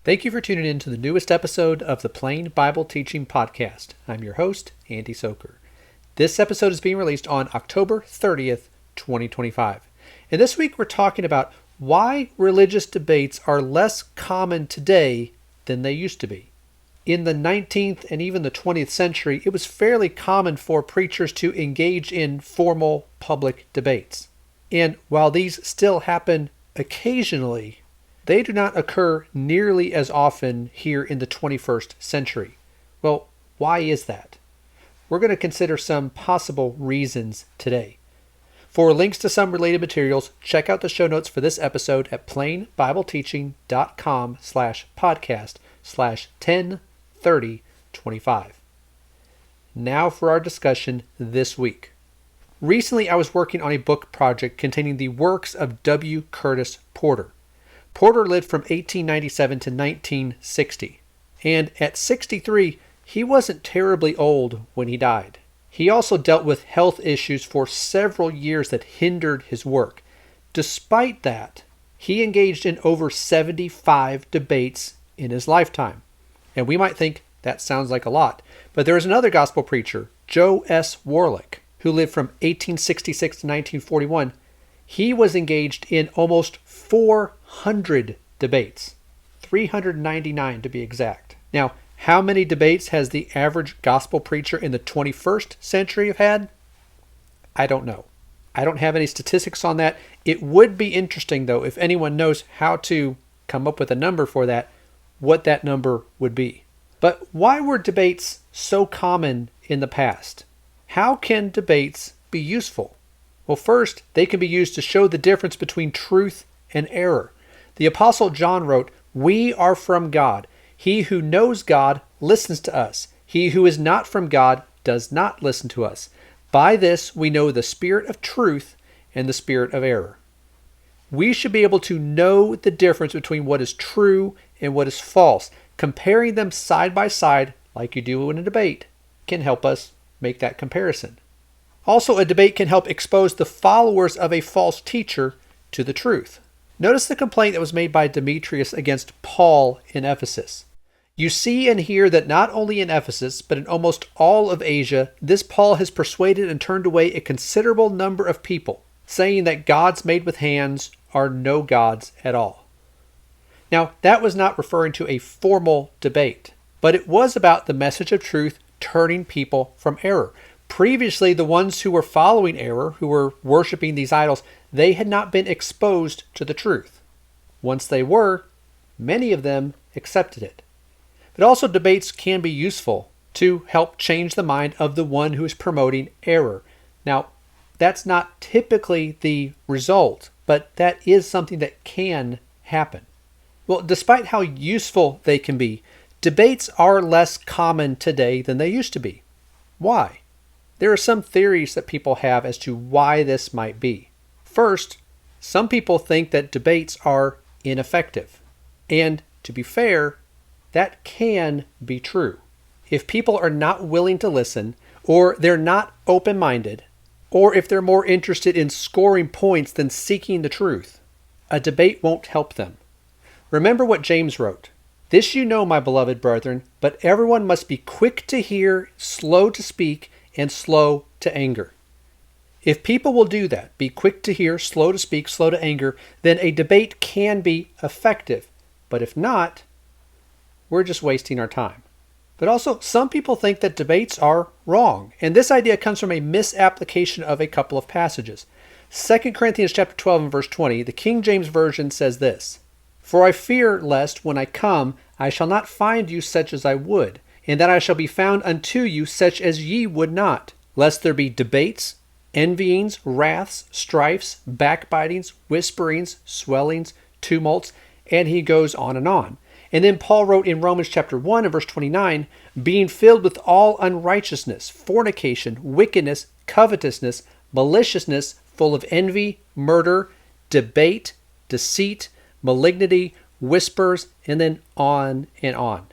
Thank you for tuning in to the newest episode of the Plain Bible Teaching Podcast. I'm your host, Andy Soker. This episode is being released on October 30th, 2025. And this week we're talking about why religious debates are less common today than they used to be. In the 19th and even the 20th century, it was fairly common for preachers to engage in formal public debates. And while these still happen occasionally, they do not occur nearly as often here in the 21st century. Well, why is that? We're going to consider some possible reasons today. For links to some related materials, check out the show notes for this episode at plainbibleteaching.com/podcast/103025. Now for our discussion this week. Recently, I was working on a book project containing the works of W. Curtis Porter. Porter lived from 1897 to 1960, and at 63, he wasn't terribly old when he died. He also dealt with health issues for several years that hindered his work. Despite that, he engaged in over 75 debates in his lifetime. And we might think that sounds like a lot, but there is another gospel preacher, Joe S. Warlick, who lived from 1866 to 1941. He was engaged in almost 400 debates, 399 to be exact. Now, how many debates has the average gospel preacher in the 21st century have had? I don't know. I don't have any statistics on that. It would be interesting, though, if anyone knows how to come up with a number for that, what that number would be. But why were debates so common in the past? How can debates be useful? Well, first, they can be used to show the difference between truth and error. The Apostle John wrote, "We are from God. He who knows God listens to us. He who is not from God does not listen to us. By this we know the spirit of truth and the spirit of error." We should be able to know the difference between what is true and what is false. Comparing them side by side, like you do in a debate, can help us make that comparison. Also, a debate can help expose the followers of a false teacher to the truth. Notice the complaint that was made by Demetrius against Paul in Ephesus. You see and hear that not only in Ephesus, but in almost all of Asia, this Paul has persuaded and turned away a considerable number of people, saying that gods made with hands are no gods at all. Now, that was not referring to a formal debate, but it was about the message of truth turning people from error. Previously, the ones who were following error, who were worshiping these idols, they had not been exposed to the truth. Once they were, many of them accepted it. But also debates can be useful to help change the mind of the one who is promoting error. Now, that's not typically the result, but that is something that can happen. Well, despite how useful they can be, debates are less common today than they used to be. Why? There are some theories that people have as to why this might be. First, some people think that debates are ineffective. And to be fair, that can be true. If people are not willing to listen, or they're not open-minded, or if they're more interested in scoring points than seeking the truth, a debate won't help them. Remember what James wrote. "This you know, my beloved brethren, but everyone must be quick to hear, slow to speak, and slow to anger." If people will do that, be quick to hear, slow to speak, slow to anger, then a debate can be effective. But if not, we're just wasting our time. But also, some people think that debates are wrong, and this idea comes from a misapplication of a couple of passages. 2 Corinthians chapter 12 and verse 20, the King James Version says this, "For I fear lest, when I come, I shall not find you such as I would, and that I shall be found unto you such as ye would not, lest there be debates, envyings, wraths, strifes, backbitings, whisperings, swellings, tumults," and he goes on and on. And then Paul wrote in Romans chapter 1 and verse 29, "Being filled with all unrighteousness, fornication, wickedness, covetousness, maliciousness, full of envy, murder, debate, deceit, malignity, whispers," and then on and on.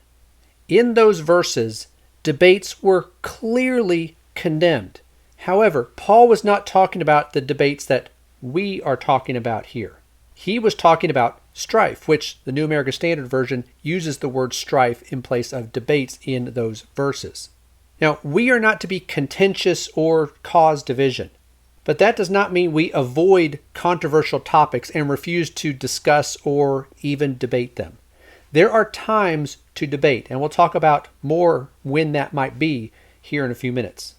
In those verses, debates were clearly condemned. However, Paul was not talking about the debates that we are talking about here. He was talking about strife, which the New American Standard Version uses the word strife in place of debates in those verses. Now, we are not to be contentious or cause division, but that does not mean we avoid controversial topics and refuse to discuss or even debate them. There are times to debate, and we'll talk about more when that might be here in a few minutes.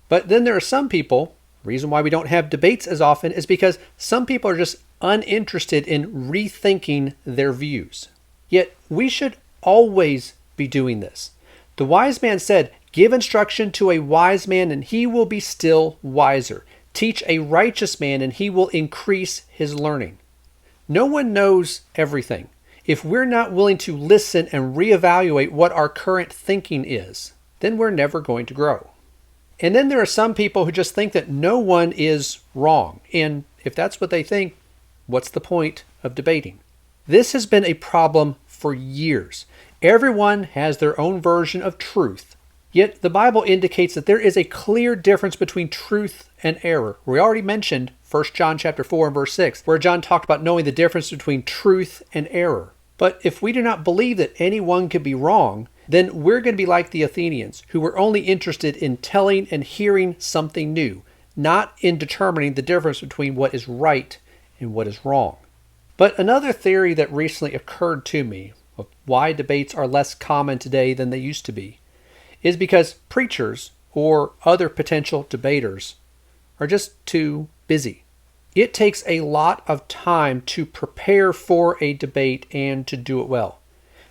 But then there are some people, the reason why we don't have debates as often is because some people are just uninterested in rethinking their views. Yet we should always be doing this. The wise man said, "Give instruction to a wise man and he will be still wiser. Teach a righteous man and he will increase his learning." No one knows everything. If we're not willing to listen and reevaluate what our current thinking is, then we're never going to grow. And then there are some people who just think that no one is wrong. And if that's what they think, what's the point of debating? This has been a problem for years. Everyone has their own version of truth. Yet the Bible indicates that there is a clear difference between truth and error. We already mentioned 1 John chapter 4 and verse 6, where John talked about knowing the difference between truth and error. But if we do not believe that anyone could be wrong, then we're going to be like the Athenians, who were only interested in telling and hearing something new, not in determining the difference between what is right and what is wrong. But another theory that recently occurred to me of why debates are less common today than they used to be is because preachers or other potential debaters are just too busy. It takes a lot of time to prepare for a debate and to do it well.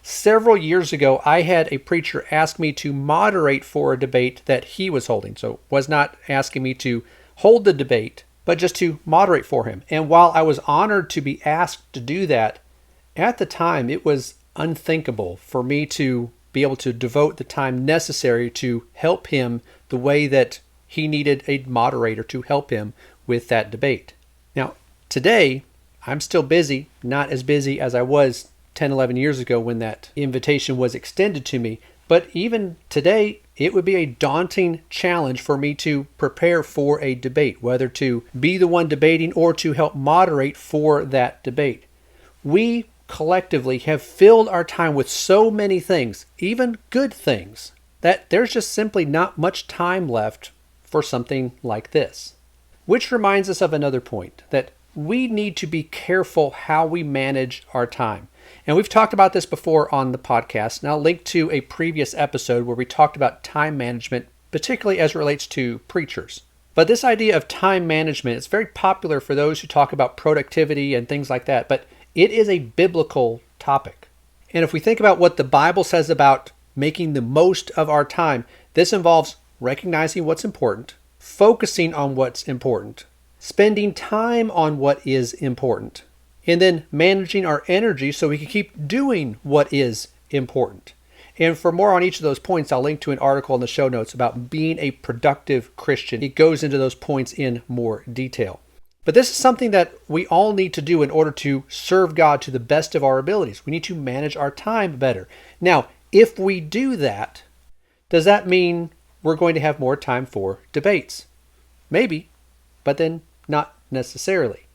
Several years ago, I had a preacher ask me to moderate for a debate that he was holding. So was not asking me to hold the debate, but just to moderate for him. And while I was honored to be asked to do that, at the time it was unthinkable for me to be able to devote the time necessary to help him the way that he needed a moderator to help him with that debate. Now, today, I'm still busy, not as busy as I was 10, 11 years ago when that invitation was extended to me. But even today, it would be a daunting challenge for me to prepare for a debate, whether to be the one debating or to help moderate for that debate. We collectively have filled our time with so many things, even good things, that there's just simply not much time left for something like this. Which reminds us of another point, that we need to be careful how we manage our time. And we've talked about this before on the podcast, and I'll link to a previous episode where we talked about time management, particularly as it relates to preachers. But this idea of time management is very popular for those who talk about productivity and things like that, but it is a biblical topic. And if we think about what the Bible says about making the most of our time, this involves recognizing what's important, focusing on what's important, spending time on what is important, and then managing our energy so we can keep doing what is important. And for more on each of those points, I'll link to an article in the show notes about being a productive Christian. It goes into those points in more detail. But this is something that we all need to do in order to serve God to the best of our abilities. We need to manage our time better. Now, if we do that, does that mean we're going to have more time for debates? Maybe, but then not necessarily.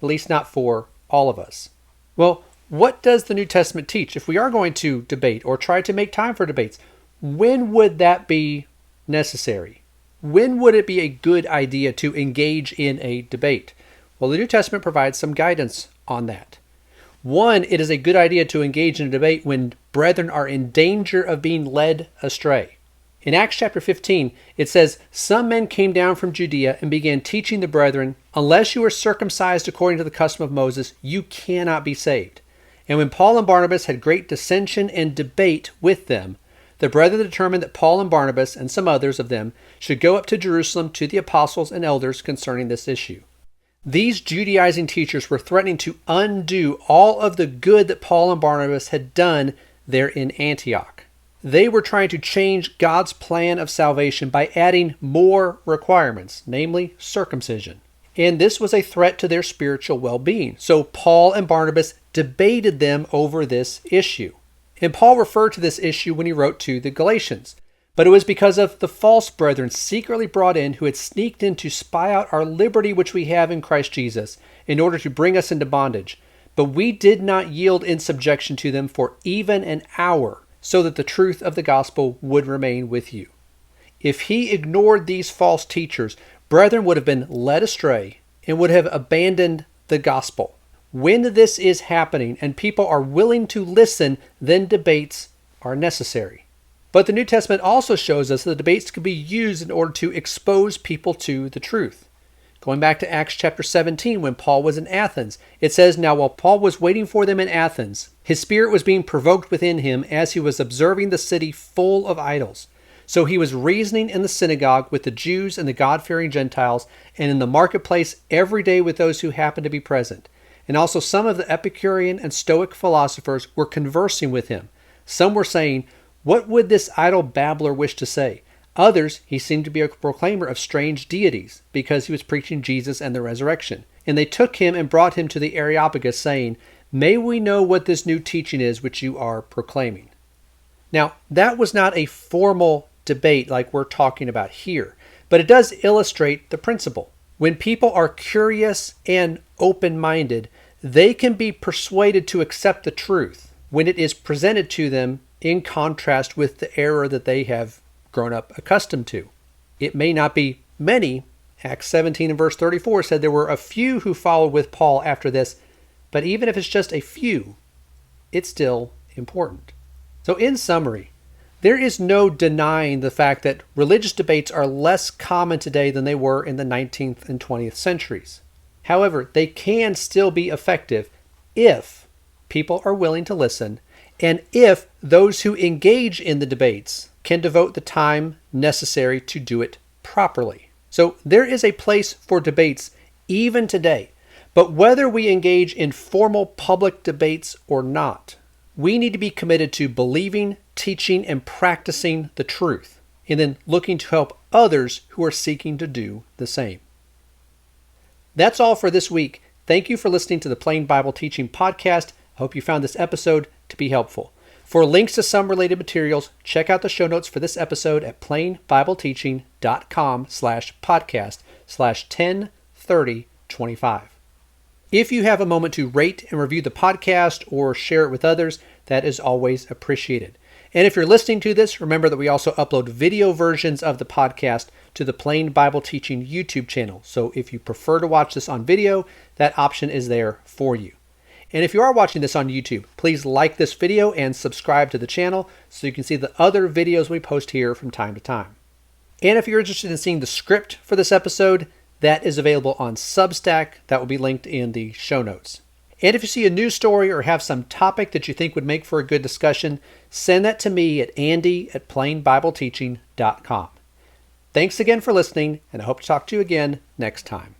At least not for all of us. Well, what does the New Testament teach? If we are going to debate or try to make time for debates, when would that be necessary? When would it be a good idea to engage in a debate? Well, the New Testament provides some guidance on that. One, it is a good idea to engage in a debate when brethren are in danger of being led astray. In Acts chapter 15, it says, "Some men came down from Judea and began teaching the brethren, unless you are circumcised according to the custom of Moses, you cannot be saved. And when Paul and Barnabas had great dissension and debate with them, the brethren determined that Paul and Barnabas and some others of them should go up to Jerusalem to the apostles and elders concerning this issue." These Judaizing teachers were threatening to undo all of the good that Paul and Barnabas had done there in Antioch. They were trying to change God's plan of salvation by adding more requirements, namely circumcision. And this was a threat to their spiritual well-being. So Paul and Barnabas debated them over this issue. And Paul referred to this issue when he wrote to the Galatians. But it was because of the false brethren secretly brought in who had sneaked in to spy out our liberty which we have in Christ Jesus in order to bring us into bondage. But we did not yield in subjection to them for even an hour, so that the truth of the gospel would remain with you. If he ignored these false teachers, brethren would have been led astray and would have abandoned the gospel. When this is happening and people are willing to listen, then debates are necessary. But the New Testament also shows us that debates can be used in order to expose people to the truth. Going back to Acts chapter 17, when Paul was in Athens, it says, "Now while Paul was waiting for them in Athens, his spirit was being provoked within him as he was observing the city full of idols. So he was reasoning in the synagogue with the Jews and the God-fearing Gentiles, and in the marketplace every day with those who happened to be present. And also some of the Epicurean and Stoic philosophers were conversing with him. Some were saying, 'What would this idle babbler wish to say?' Others, he seemed to be a proclaimer of strange deities, because he was preaching Jesus and the resurrection. And they took him and brought him to the Areopagus, saying, 'May we know what this new teaching is which you are proclaiming?'" Now, that was not a formal debate like we're talking about here, but it does illustrate the principle. When people are curious and open-minded, they can be persuaded to accept the truth when it is presented to them in contrast with the error that they have grown up accustomed to. It may not be many. Acts 17 and verse 34 said there were a few who followed with Paul after this, but even if it's just a few, it's still important. So in summary, there is no denying the fact that religious debates are less common today than they were in the 19th and 20th centuries. However, they can still be effective if people are willing to listen and if those who engage in the debates can devote the time necessary to do it properly. So there is a place for debates even today, but whether we engage in formal public debates or not, we need to be committed to believing, teaching, and practicing the truth, and then looking to help others who are seeking to do the same. That's all for this week. Thank you for listening to the Plain Bible Teaching Podcast. I hope you found this episode to be helpful. For links to some related materials, check out the show notes for this episode at plainbibleteaching.com/podcast/103025. If you have a moment to rate and review the podcast or share it with others, that is always appreciated. And if you're listening to this, remember that we also upload video versions of the podcast to the Plain Bible Teaching YouTube channel. So if you prefer to watch this on video, that option is there for you. And if you are watching this on YouTube, please like this video and subscribe to the channel so you can see the other videos we post here from time to time. And if you're interested in seeing the script for this episode, that is available on Substack. That will be linked in the show notes. And if you see a news story or have some topic that you think would make for a good discussion, send that to me at andy@plainbibleteaching.com. Thanks again for listening, and I hope to talk to you again next time.